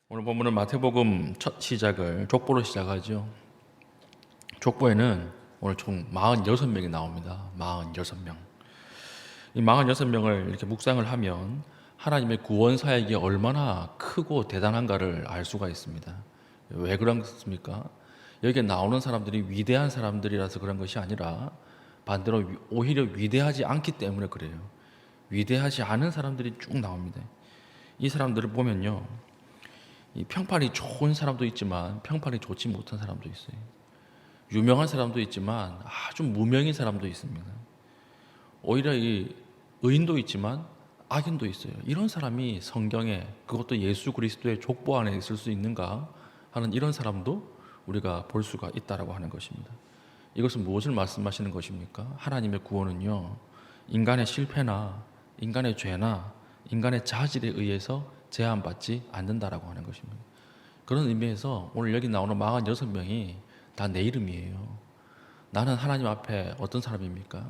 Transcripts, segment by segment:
오늘 본문은 마태복음 첫 시작을 족보로 시작하죠. 족보에는 오늘 총 46명이 나옵니다. 46명. 이 46명을 이렇게 묵상을 하면 하나님의 구원 사역이 얼마나 크고 대단한가를 알 수가 있습니다. 왜 그렇습니까? 여기에 나오는 사람들이 위대한 사람들이라서 그런 것이 아니라 반대로 오히려 위대하지 않기 때문에 그래요. 위대하지 않은 사람들이 쭉 나옵니다. 이 사람들을 보면요, 이 평판이 좋은 사람도 있지만 평판이 좋지 못한 사람도 있어요. 유명한 사람도 있지만 아주 무명인 사람도 있습니다. 오히려 이 의인도 있지만 악인도 있어요. 이런 사람이 성경에, 그것도 예수 그리스도의 족보 안에 있을 수 있는가 하는 이런 사람도 우리가 볼 수가 있다라고 하는 것입니다. 이것은 무엇을 말씀하시는 것입니까? 하나님의 구원은요, 인간의 실패나 인간의 죄나 인간의 자질에 의해서 제한받지 않는다라고 하는 것입니다. 그런 의미에서 오늘 여기 나오는 46명이 다 내 이름이에요. 나는 하나님 앞에 어떤 사람입니까?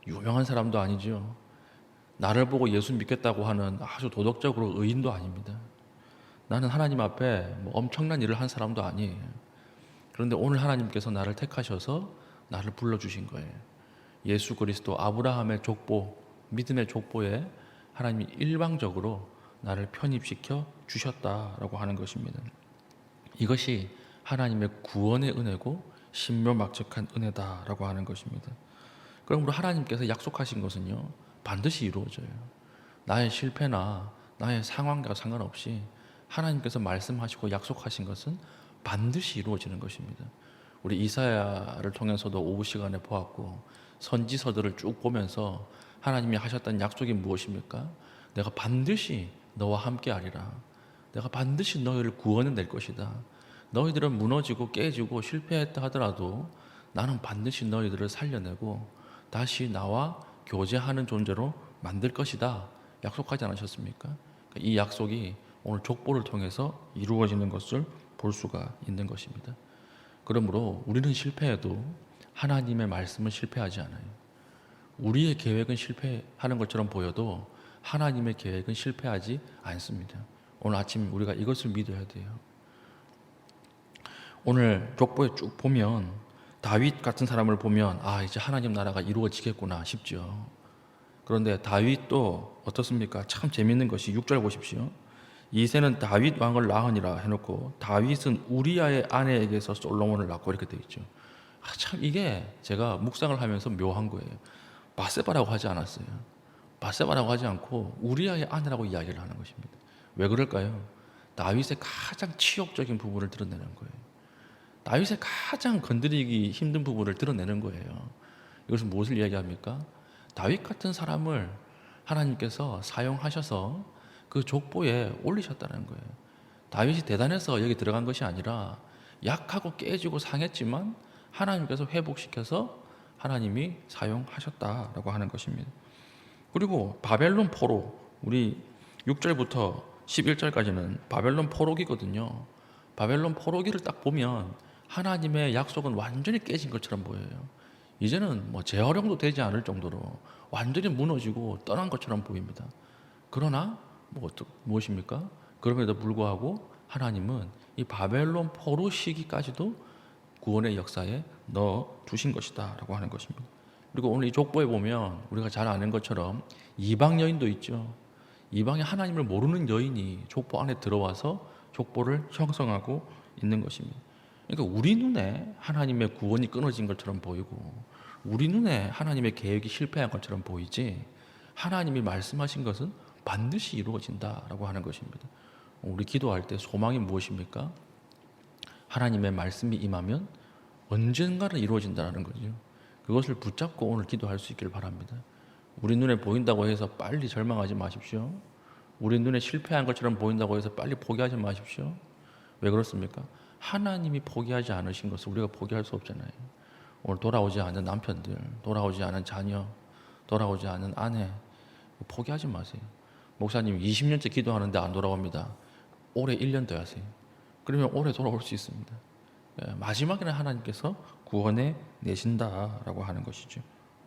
유명한 사람도 아니죠. 나를 보고 예수 믿겠다고 하는 아주 도덕적으로 의인도 아닙니다. 나는 하나님 앞에 뭐 엄청난 일을 한 사람도 아니에요. 그런데 오늘 하나님께서 나를 택하셔서 나를 불러주신 거예요. 예수 그리스도 아브라함의 족보, 믿음의 족보에 하나님이 일방적으로 나를 편입시켜 주셨다라고 하는 것입니다. 이것이 하나님의 구원의 은혜고 신묘막측한 은혜다라고 하는 것입니다. 그러므로 하나님께서 약속하신 것은요, 반드시 이루어져요. 나의 실패나 나의 상황과 상관없이 하나님께서 말씀하시고 약속하신 것은 반드시 이루어지는 것입니다. 우리 이사야를 통해서도 오후 시간에 보았고, 선지서들을 쭉 보면서 하나님이 하셨던 약속이 무엇입니까? 내가 반드시 너와 함께 하리라. 내가 반드시 너희를 구원해낼 것이다. 너희들은 무너지고 깨지고 실패했다 하더라도 나는 반드시 너희들을 살려내고 다시 나와 교제하는 존재로 만들 것이다. 약속하지 않으셨습니까? 이 약속이 오늘 족보를 통해서 이루어지는 것을 볼 수가 있는 것입니다. 그러므로 우리는 실패해도 하나님의 말씀은 실패하지 않아요. 우리의 계획은 실패하는 것처럼 보여도 하나님의 계획은 실패하지 않습니다. 오늘 아침 우리가 이것을 믿어야 돼요. 오늘 족보에 쭉 보면 다윗 같은 사람을 보면 이제 하나님 나라가 이루어지겠구나 싶죠. 그런데 다윗도 어떻습니까? 참 재밌는 것이 6절 보십시오. 이새는 다윗 왕을 낳으니라 해놓고 다윗은 우리아의 아내에게서 솔로몬을 낳고 이렇게 되어 있죠. 참 이게 제가 묵상을 하면서 묘한 거예요. 바세바라고 하지 않았어요. 바세바라고 하지 않고 우리아의 아내라고 이야기를 하는 것입니다. 왜 그럴까요? 다윗의 가장 치욕적인 부분을 드러내는 거예요. 다윗의 가장 건드리기 힘든 부분을 드러내는 거예요. 이것은 무엇을 이야기합니까? 다윗 같은 사람을 하나님께서 사용하셔서 그 족보에 올리셨다는 거예요. 다윗이 대단해서 여기 들어간 것이 아니라 약하고 깨지고 상했지만 하나님께서 회복시켜서 하나님이 사용하셨다라고 하는 것입니다. 그리고 바벨론 포로, 우리 6절부터 11절까지는 바벨론 포로기거든요. 바벨론 포로기를 딱 보면 하나님의 약속은 완전히 깨진 것처럼 보여요. 이제는 뭐 재활용도 되지 않을 정도로 완전히 무너지고 떠난 것처럼 보입니다. 그러나 무엇입니까? 그럼에도 불구하고 하나님은 이 바벨론 포로 시기까지도 구원의 역사에 넣어 두신 것이다 라고 하는 것입니다. 그리고 오늘 이 족보에 보면 우리가 잘 아는 것처럼 이방 여인도 있죠. 이방의 하나님을 모르는 여인이 족보 안에 들어와서 족보를 형성하고 있는 것입니다. 그러니까 우리 눈에 하나님의 구원이 끊어진 것처럼 보이고 우리 눈에 하나님의 계획이 실패한 것처럼 보이지, 하나님이 말씀하신 것은 반드시 이루어진다라고 하는 것입니다. 우리 기도할 때 소망이 무엇입니까? 하나님의 말씀이 임하면 언젠가는 이루어진다는 거죠. 그것을 붙잡고 오늘 기도할 수 있기를 바랍니다. 우리 눈에 보인다고 해서 빨리 절망하지 마십시오. 우리 눈에 실패한 것처럼 보인다고 해서 빨리 포기하지 마십시오. 왜 그렇습니까? 하나님이 포기하지 않으신 것을 우리가 포기할 수 없잖아요. 오늘 돌아오지 않은 남편들, 돌아오지 않은 자녀, 돌아오지 않은 아내, 포기하지 마세요. 목사님 20년째 기도하는데 안 돌아옵니다. 올해 1년 더 하세요. 그러면 올해 돌아올 수 있습니다. 마지막에는 하나님께서 구원해 내신다라고 하는 것이죠.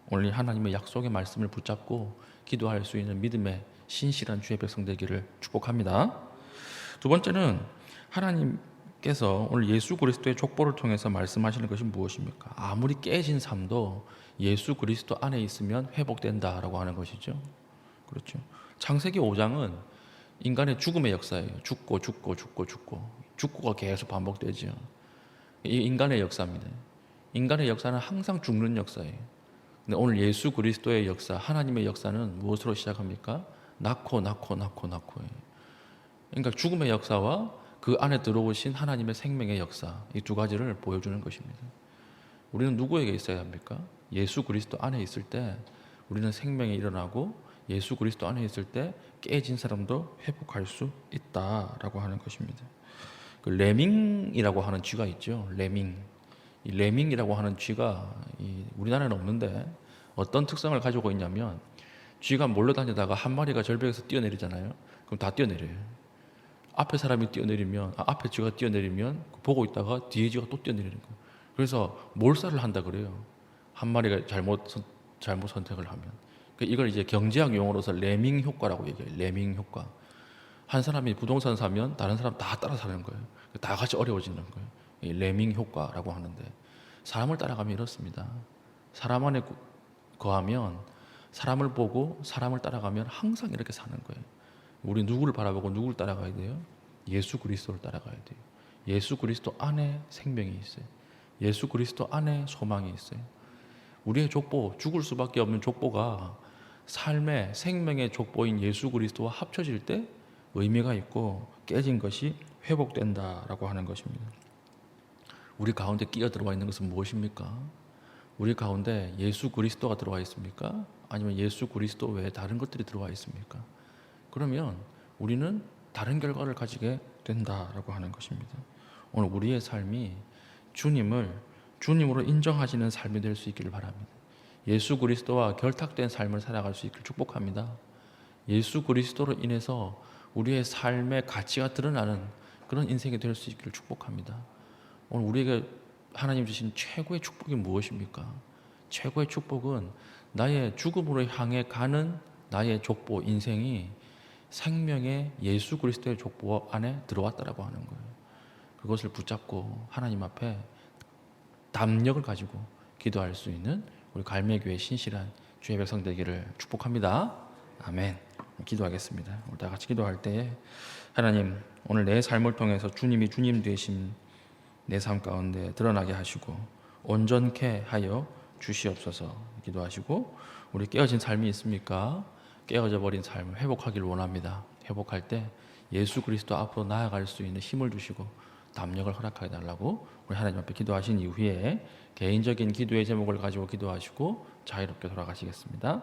오늘 하나님의 약속의 말씀을 붙잡고 기도할 수 있는 믿음의 신실한 주의 백성 되기를 축복합니다. 두 번째는 하나님께서 오늘 예수 그리스도의 족보를 통해서 말씀하시는 것이 무엇입니까? 아무리 깨진 삶도 예수 그리스도 안에 있으면 회복된다라고 하는 것이죠. 그렇죠. 창세기 5장은 인간의 죽음의 역사예요. 죽고가 계속 반복되죠. 이 인간의 역사입니다. 인간의 역사는 항상 죽는 역사예요. 근데 오늘 예수 그리스도의 역사, 하나님의 역사는 무엇으로 시작합니까? 낳고. 그러니까 죽음의 역사와 그 안에 들어오신 하나님의 생명의 역사, 이 두 가지를 보여주는 것입니다. 우리는 누구에게 있어야 합니까? 예수 그리스도 안에 있을 때 우리는 생명이 일어나고, 예수 그리스도 안에 있을 때 깨진 사람도 회복할 수 있다라고 하는 것입니다. 그 레밍이라고 하는 쥐가 있죠. 레밍. 이 레밍이라고 하는 쥐가 우리나라에는 없는데 어떤 특성을 가지고 있냐면, 쥐가 몰려다니다가 한 마리가 절벽에서 뛰어내리잖아요. 그럼 다 뛰어내려요. 앞에 사람이 뛰어내리면, 앞에 쥐가 뛰어내리면 보고 있다가 뒤에 쥐가 또 뛰어내리는 거예요. 그래서 몰살을 한다 그래요. 한 마리가 잘못 선택을 하면. 이걸 이제 경제학 용어로서 레밍 효과라고 얘기해요. 레밍 효과. 한 사람이 부동산 사면 다른 사람 다 따라 사는 거예요. 다 같이 어려워지는 거예요. 이 레밍 효과라고 하는데, 사람을 따라가면 이렇습니다. 사람 안에 거하면, 사람을 보고 사람을 따라가면 항상 이렇게 사는 거예요. 우리 누구를 바라보고 누구를 따라가야 돼요? 예수 그리스도를 따라가야 돼요. 예수 그리스도 안에 생명이 있어요. 예수 그리스도 안에 소망이 있어요. 우리의 족보, 죽을 수밖에 없는 족보가 삶의 생명의 족보인 예수 그리스도와 합쳐질 때 의미가 있고, 깨진 것이 회복된다라고 하는 것입니다. 우리 가운데 끼어 들어와 있는 것은 무엇입니까? 우리 가운데 예수 그리스도가 들어와 있습니까? 아니면 예수 그리스도 외에 다른 것들이 들어와 있습니까? 그러면 우리는 다른 결과를 가지게 된다라고 하는 것입니다. 오늘 우리의 삶이 주님을 주님으로 인정하시는 삶이 될 수 있기를 바랍니다. 예수 그리스도와 결탁된 삶을 살아갈 수 있기를 축복합니다. 예수 그리스도로 인해서 우리의 삶의 가치가 드러나는 그런 인생이 될 수 있기를 축복합니다. 오늘 우리에게 하나님 주신 최고의 축복이 무엇입니까? 최고의 축복은 나의 죽음으로 향해 가는 나의 족보, 인생이 생명의 예수 그리스도의 족보 안에 들어왔다라고 하는 거예요. 그것을 붙잡고 하나님 앞에 담력을 가지고 기도할 수 있는 우리 갈매교회 신실한 주의 백성 되기를 축복합니다. 아멘. 기도하겠습니다. 우리 다 같이 기도할 때에, 하나님, 오늘 내 삶을 통해서 주님이 주님 되신 내 삶 가운데 드러나게 하시고 온전케 하여 주시옵소서. 기도하시고, 우리 깨어진 삶이 있습니까? 깨어져 버린 삶을 회복하기를 원합니다. 회복할 때 예수 그리스도 앞으로 나아갈 수 있는 힘을 주시고 담력을 허락하게 달라고 우리 하나님 앞에 기도하신 이후에 개인적인 기도의 제목을 가지고 기도하시고 자유롭게 돌아가시겠습니다.